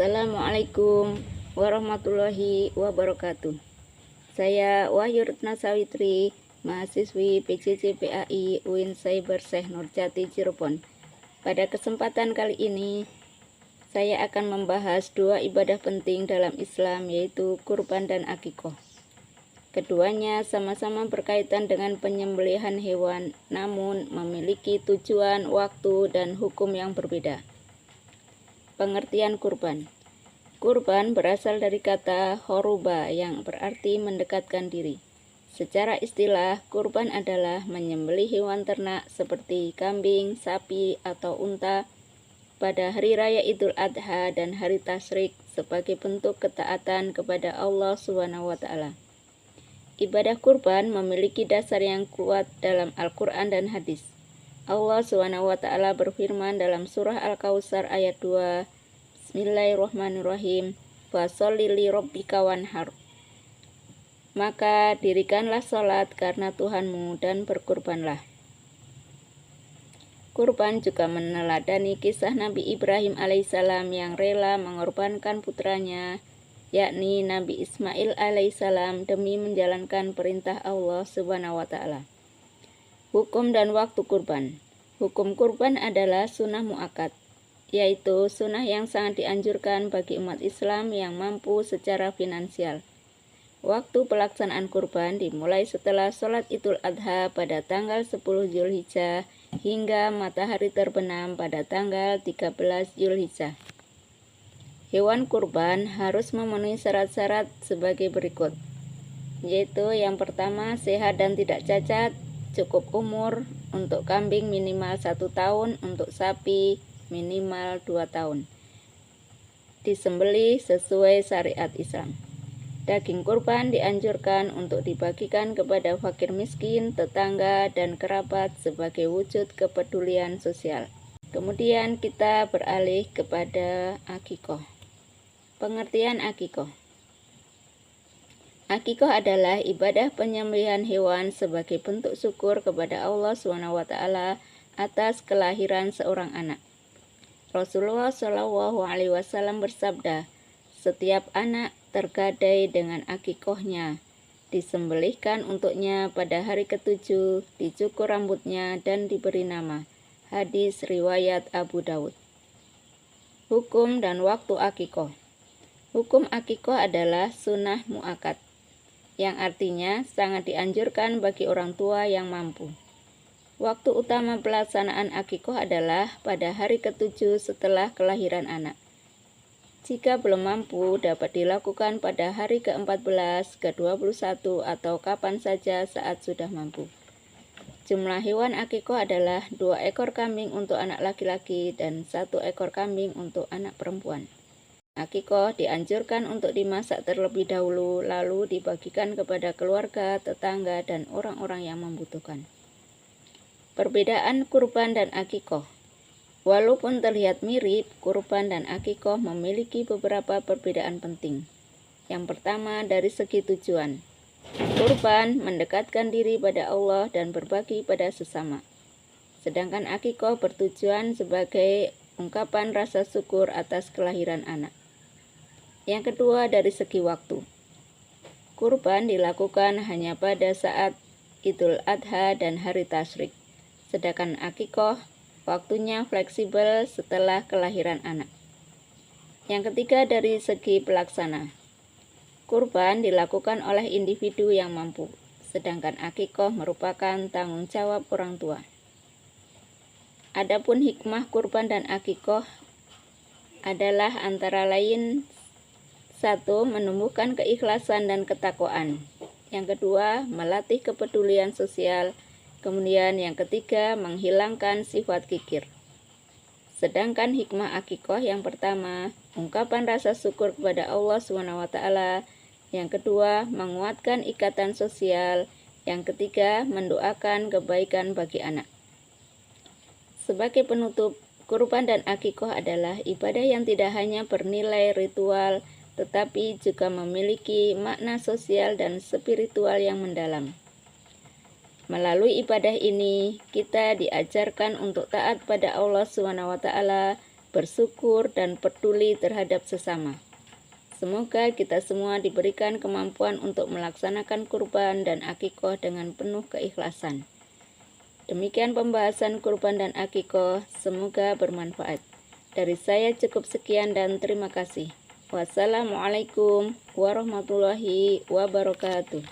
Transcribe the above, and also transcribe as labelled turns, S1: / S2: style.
S1: Assalamualaikum warahmatullahi wabarakatuh. Saya Wahyu Retna Sawitri, mahasiswi PJJ PAI UIN Cyber Syekh Nurjati Cirebon. Pada kesempatan kali ini, saya akan membahas dua ibadah penting dalam Islam, yaitu kurban dan akikoh. Keduanya sama-sama berkaitan dengan penyembelihan hewan, namun memiliki tujuan, waktu, dan hukum yang berbeda. Pengertian kurban. Kurban berasal dari kata horuba yang berarti mendekatkan diri. Secara istilah, kurban adalah menyembelih hewan ternak seperti kambing, sapi, atau unta pada hari raya Idul Adha dan hari Tasyrik sebagai bentuk ketaatan kepada Allah SWT. Ibadah kurban memiliki dasar yang kuat dalam Al-Quran dan hadis. Allah SWT berfirman dalam surah Al-Kautsar ayat 2, Bismillahirrahmanirrahim, Fasholli li rabbika wanhar. Maka dirikanlah salat karena Tuhanmu dan berkurbanlah. Kurban juga meneladani kisah Nabi Ibrahim alaihissalam yang rela mengorbankan putranya, yakni Nabi Ismail alaihissalam, demi menjalankan perintah Allah SWT. Hukum dan waktu kurban. Hukum kurban adalah sunnah muakkad, yaitu sunnah yang sangat dianjurkan bagi umat Islam yang mampu secara finansial. Waktu pelaksanaan kurban dimulai setelah sholat Idul Adha pada tanggal 10 Zulhijjah hingga matahari terbenam pada tanggal 13 Zulhijjah. Hewan kurban harus memenuhi syarat-syarat sebagai berikut, yaitu yang pertama, sehat dan tidak cacat, cukup umur, untuk kambing minimal 1 tahun, untuk sapi minimal 2 tahun. Disembelih sesuai syariat Islam. Daging kurban dianjurkan untuk dibagikan kepada fakir miskin, tetangga, dan kerabat sebagai wujud kepedulian sosial. Kemudian kita beralih kepada akikoh. Pengertian akikoh. Akikoh adalah ibadah penyembelihan hewan sebagai bentuk syukur kepada Allah SWT atas kelahiran seorang anak. Rasulullah SAW bersabda, setiap anak tergadai dengan akikohnya, disembelihkan untuknya pada hari ke-7, dicukur rambutnya dan diberi nama. Hadis riwayat Abu Dawud. Hukum dan waktu akikoh. Hukum akikoh adalah sunnah muakkad, yang artinya sangat dianjurkan bagi orang tua yang mampu. Waktu utama pelaksanaan akikoh adalah pada hari ke-7 setelah kelahiran anak. Jika belum mampu, dapat dilakukan pada hari ke-14, ke-21, atau kapan saja saat sudah mampu. Jumlah hewan akikoh adalah 2 ekor kambing untuk anak laki-laki dan 1 ekor kambing untuk anak perempuan. Akikoh dianjurkan untuk dimasak terlebih dahulu, lalu dibagikan kepada keluarga, tetangga, dan orang-orang yang membutuhkan. Perbedaan kurban dan akikoh. Walaupun terlihat mirip, kurban dan akikoh memiliki beberapa perbedaan penting. Yang pertama, dari segi tujuan. Kurban mendekatkan diri pada Allah dan berbagi pada sesama. Sedangkan akikoh bertujuan sebagai ungkapan rasa syukur atas kelahiran anak. Yang kedua, dari segi waktu. Kurban dilakukan hanya pada saat Idul Adha dan hari Tasyrik. Sedangkan akikoh waktunya fleksibel setelah kelahiran anak. Yang ketiga, dari segi pelaksana. Kurban dilakukan oleh individu yang mampu, sedangkan akikoh merupakan tanggung jawab orang tua. Adapun hikmah kurban dan akikoh adalah antara lain: 1. Menumbuhkan keikhlasan dan ketakwaan. Yang kedua, melatih kepedulian sosial. Kemudian yang ketiga, menghilangkan sifat kikir. Sedangkan hikmah akikoh yang pertama, ungkapan rasa syukur kepada Allah SWT. Yang kedua, menguatkan ikatan sosial. Yang ketiga, mendoakan kebaikan bagi anak. Sebagai penutup, kurban dan akikoh adalah ibadah yang tidak hanya bernilai ritual, tetapi juga memiliki makna sosial dan spiritual yang mendalam. Melalui ibadah ini, kita diajarkan untuk taat pada Allah SWT bersyukur, dan peduli terhadap sesama. Semoga kita semua diberikan kemampuan untuk melaksanakan kurban dan akikoh dengan penuh keikhlasan. Demikian pembahasan kurban dan akikoh, semoga bermanfaat. Dari saya cukup sekian dan terima kasih. Wassalamualaikum warahmatullahi wabarakatuh.